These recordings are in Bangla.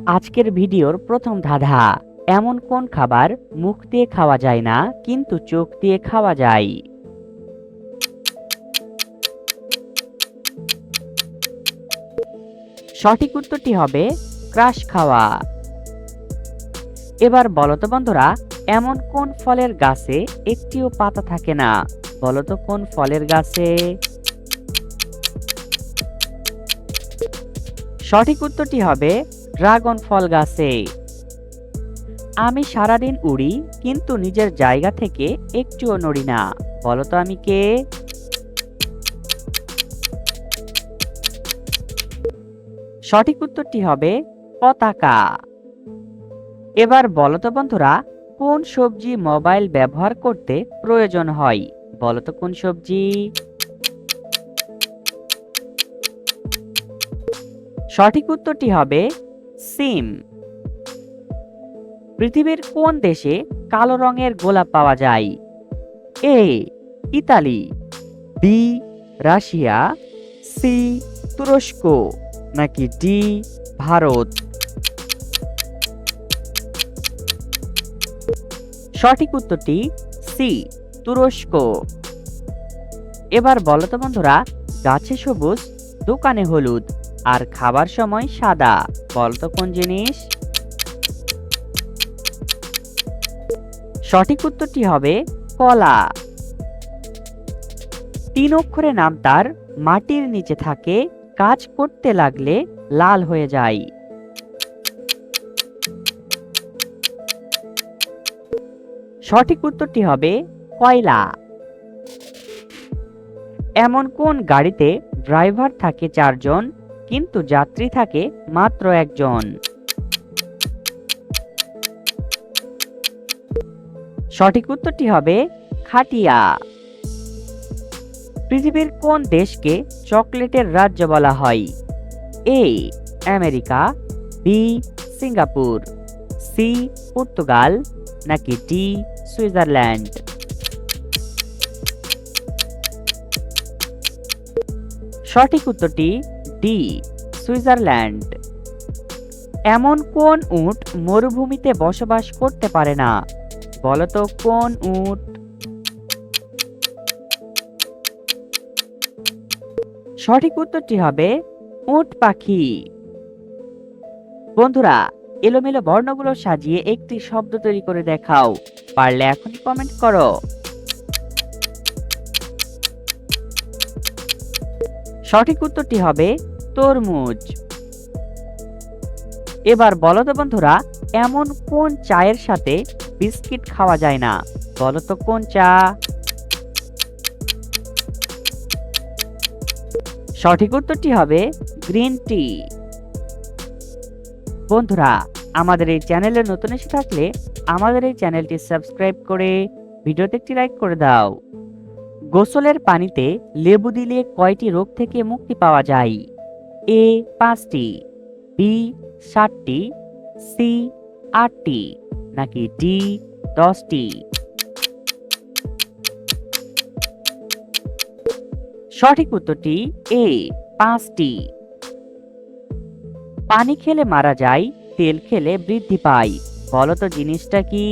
আজকের ভিডিওর প্রথম ধাঁধা, এমন কোন খাবার মুখ দিয়ে খাওয়া যায় না কিন্তু চোখ দিয়ে খাওয়া যায়? সঠিক উত্তরটি হবে ক্রাশ খাওয়া। এবার বলো তো বন্ধুরা, এমন কোন ফলের গাছে একটিও পাতা থাকে না? বলো তো কোন ফলের গাছে? সঠিক উত্তরটি হবে ড্রাগন ফল গাছে। আমি সারাদিন উড়ি কিন্তু নিজের জায়গা থেকে একটুও নড়ি না। বলো তো আমি কে? সঠিক উত্তরটি হবে পতাকা। এবার বলো তো বন্ধুরা, কোন সবজি মোবাইল ব্যবহার করতে প্রয়োজন হয়? বলো তো কোন সবজি? সঠিক উত্তরটি হবে সিম। পৃথিবীর কোন দেশে কালো রঙের গোলাপ পাওয়া যায়? A Italy, B Russia, C তুরস্ক, নাকি ডি ভারত? সঠিক উত্তরটি সি তুরস্ক। এবার বলো তো বন্ধুরা, গাছে সবুজ দোকানে হলুদ আর খাবার সময় সাদা, বলতো কোন জিনিস? সঠিক উত্তরটি হবে কলা। 3 অক্ষরে নাম তার, মাটির নিচে থাকে, কাজ করতে লাগলে লাল হয়ে যায়। সঠিক উত্তরটি হবে কয়লা। এমন কোন গাড়িতে ড্রাইভার থাকে 4 জন কিন্তু যাত্রী থাকে মাত্র 1 জন? সঠিক উত্তরটি হবে খাটিয়া। পৃথিবীর কোন দেশকে চকলেটের রাজ্য বলা হয়? A America, B Singapore, C Portugal, নাকি ডি সুইজারল্যান্ড? সঠিক উত্তরটি ডি সুইজারল্যান্ড। এমন কোন উট মরুভূমিতে বসবাস করতে পারে না? বলতো কোন উট? সঠিক উত্তরটি হবে উট পাখি। বন্ধুরা, এলোমেলো বর্ণগুলো সাজিয়ে একটি শব্দ তৈরি করে দেখাও। পারলে এখনই কমেন্ট করো। সঠিক উত্তরটি হবে তরমুজ। এবার বলো তো বন্ধুরা, এমন কোন চায়ের সাথে বিস্কিট খাওয়া যায় না? বলো তো কোন চা? সঠিক উত্তরটি হবে গ্রিন টি। বন্ধুরা, আমাদের এই চ্যানেলে নতুন এসে থাকলে আমাদের এই চ্যানেলটি সাবস্ক্রাইব করে ভিডিওতে একটি লাইক করে দাও। গোসলের পানিতে লেবু দিলে কয়টি রোগ থেকে মুক্তি পাওয়া যায়? এ 5টি, বি 7টি, সি 8টি, নাকি ডি 10টি? সঠিক উত্তরটি এ 5টি। পানি খেলে মারা যায়, তেল খেলে বৃদ্ধি পায়, বলো তো জিনিসটা কি?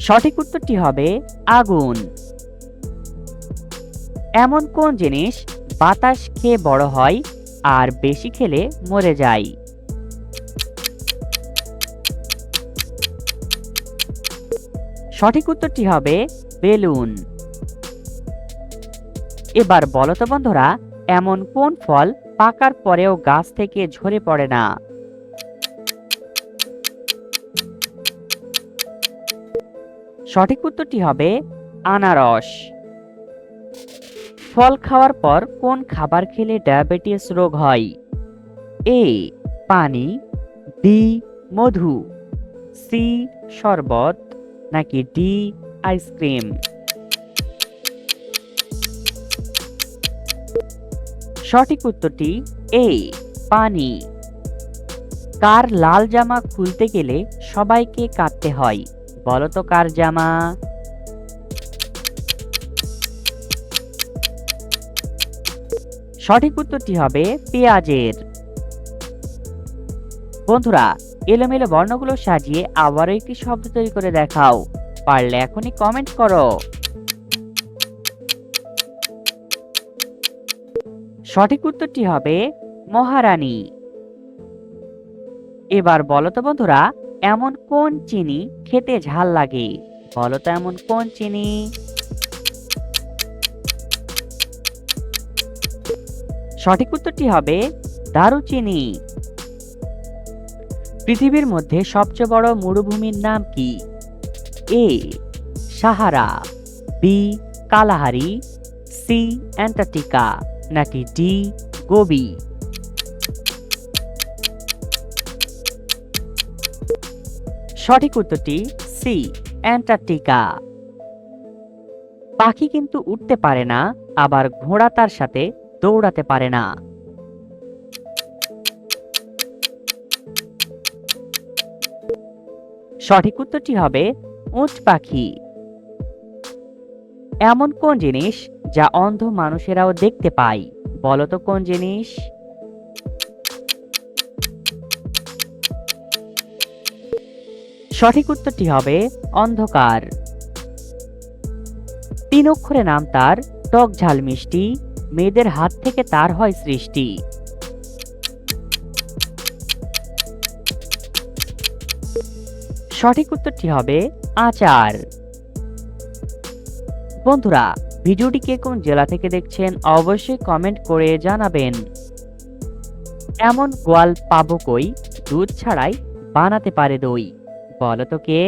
সঠিক উত্তরটি হবে আগুন। এমন কোন জিনিস বাতাস খেয়ে বড় হয় আর বেশি খেলে মরে যায়? সঠিক উত্তরটি হবে বেলুন। এবার বলো তো বন্ধুরা, এমন কোন ফল পাকার পরেও গাছ থেকে ঝরে পড়ে না? সঠিক উত্তরটি হবে আনারস। ফল খাওয়ার পর কোন খাবার খেলে ডায়াবেটিস রোগ হয়? এ পানি, বি মধু, সি শরবত, নাকি ডি আইসক্রিম? সঠিক উত্তরটি এ পানি। কার লাল জামা খুলতে গেলে সবাইকে কাঁদতে হয়? বলো তো কার জামা? সঠিক উত্তরটি হবে পেঁয়াজের। বন্ধুরা, এলোমেলো বর্ণগুলো সাজিয়ে আবারও একটি শব্দ তৈরি করে দেখাও। পারলে এখনই কমেন্ট করো। সঠিক উত্তরটি হবে মহারানী। এবার বলো তো বন্ধুরা, এমন কোন চিনি খেতে ঝাল লাগে? বলো তো এমন কোন চিনি? সঠিক উত্তরটি হবে দারুচিনি। পৃথিবীর মধ্যে সবচেয়ে বড় মরুভূমির নাম কি? A Sahara, B Kalahari, C Antarctica, নাকি ডি গোবি? সঠিক উত্তরটি সি অ্যান্টার্কটিকা। পাখি কিন্তু উঠতে পারে না, আবার ঘোড়া তার সাথে দৌড়াতে পারে না। সঠিক উত্তরটি হবে উট পাখি। এমন কোন জিনিস যা অন্ধ মানুষেরাও দেখতে পায়? বলো তো কোন জিনিস? সঠিক উত্তরটি হবে অন্ধকার। 3 অক্ষরে নাম তার, টক ঝাল মিষ্টি, মেয়েদের হাত থেকে তার হয় সৃষ্টি। সঠিক উত্তরটি হবে আচার। বন্ধুরা, ভিডিওটি কে কোন জেলা থেকে দেখছেন অবশ্যই কমেন্ট করে জানাবেন। এমন গোয়াল পাবো কই, দুধ ছাড়াই বানাতে পারে দই? বলো তো কে?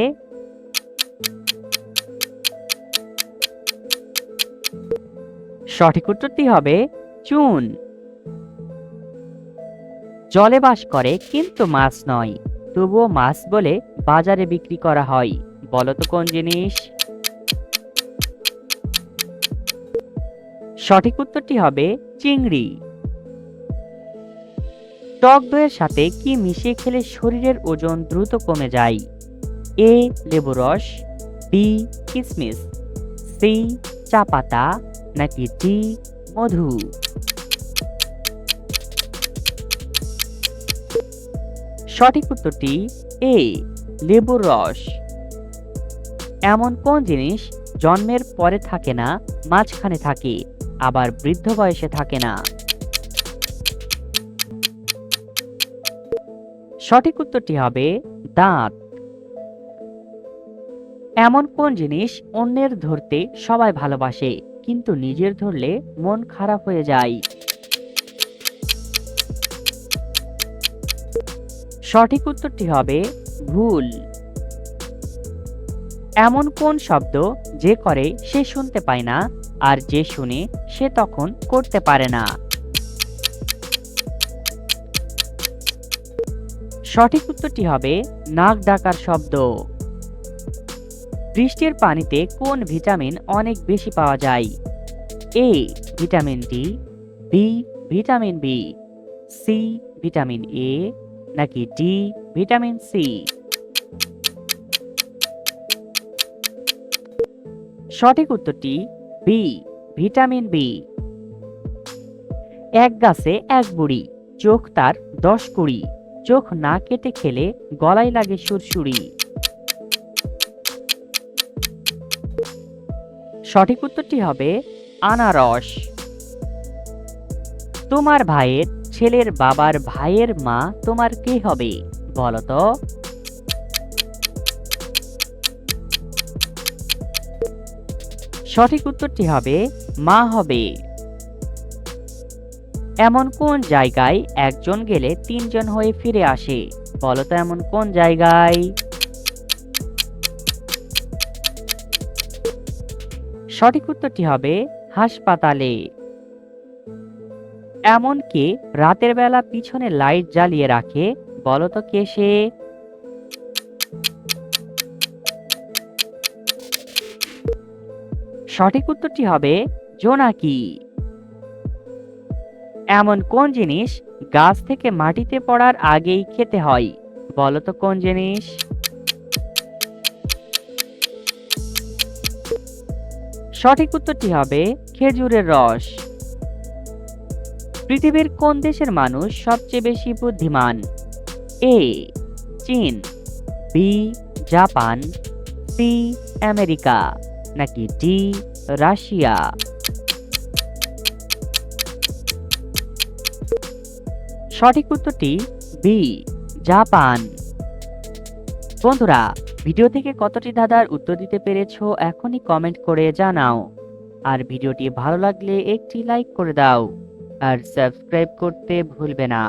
সঠিক উত্তরটি হবে চুন। জলে বাস করে কিন্তু মাছ নয়, তবুও মাছ বলে বাজারে বিক্রি করা হয়। বলো তো কোন জিনিস? সঠিক উত্তরটি হবে চিংড়ি। টক দইয়ের সাথে কি মিশিয়ে খেলে শরীরের ওজন দ্রুত কমে যায়? এ লেবু রস, বি কিশমিশ, সি চা পাতা, নাকি ডি মধু? সঠিক উত্তরটি এ লেবুর রস। এমন কোন জিনিস জন্মের পরে থাকে না, মাঝখানে থাকে, আবার বৃদ্ধ বয়সে থাকে না? সঠিক উত্তরটি হবে দাঁত। এমন কোন জিনিস অন্যের ধরতে সবাই ভালোবাসে, কিন্তু নিজের ধরলে মন খারাপ হয়ে যায়? সঠিক উত্তরটি হবে ভুল। এমন কোন শব্দ যে করে সে শুনতে পায় না, আর যে শুনে সে তখন করতে পারে না? সঠিক উত্তরটি হবে নাক ডাকার শব্দ। বৃষ্টির পানিতে কোন ভিটামিন অনেক বেশি পাওয়া যায়? A vitamin D, B vitamin B, C vitamin A, নাকি ডি ভিটামিন সি? সঠিক উত্তরটি বি ভিটামিন বি। এক গাছে এক বুড়ি, চোখ তার 10 কুড়ি, চোখ না কেটে খেলে গলায় লাগে সুরসুরি। সঠিক উত্তরটি হবে আনারস। তোমার ভাইয়ের ছেলের বাবার ভাইয়ের মা তোমার কে হবে? বলো তো। সঠিক উত্তরটি হবে মা হবে। এমন কোন জায়গায় একজন গেলে 3 জন হয়ে ফিরে আসে? বলো তো এমন কোন জায়গায়? সঠিক উত্তরটি হবে হাসপাতালে। এমন কে রাতের বেলা পিছনে লাইট জ্বালিয়ে রাখে? বলো তো কে সে? সঠিক উত্তরটি হবে জোনাকি। এমন কোন জিনিস গাছ থেকে মাটিতে পড়ার আগেই খেতে হয়? বলো তো কোন জিনিস? সঠিক উত্তরটি হবে খেজুরের রস। পৃথিবীর কোন দেশের মানুষ সবচেয়ে বেশি বুদ্ধিমান? এ চীন, বি জাপান, সি আমেরিকা, নাকি ডি রাশিয়া? সঠিক উত্তরটি বি জাপান। বন্ধুরা, ভিডিও থেকে কতটি ধাঁধার উত্তর দিতে পেরেছো এখনই কমেন্ট করে জানাও। আর ভিডিওটি ভালো লাগলে একটি লাইক করে দাও আর সাবস্ক্রাইব করতে ভুলবে না।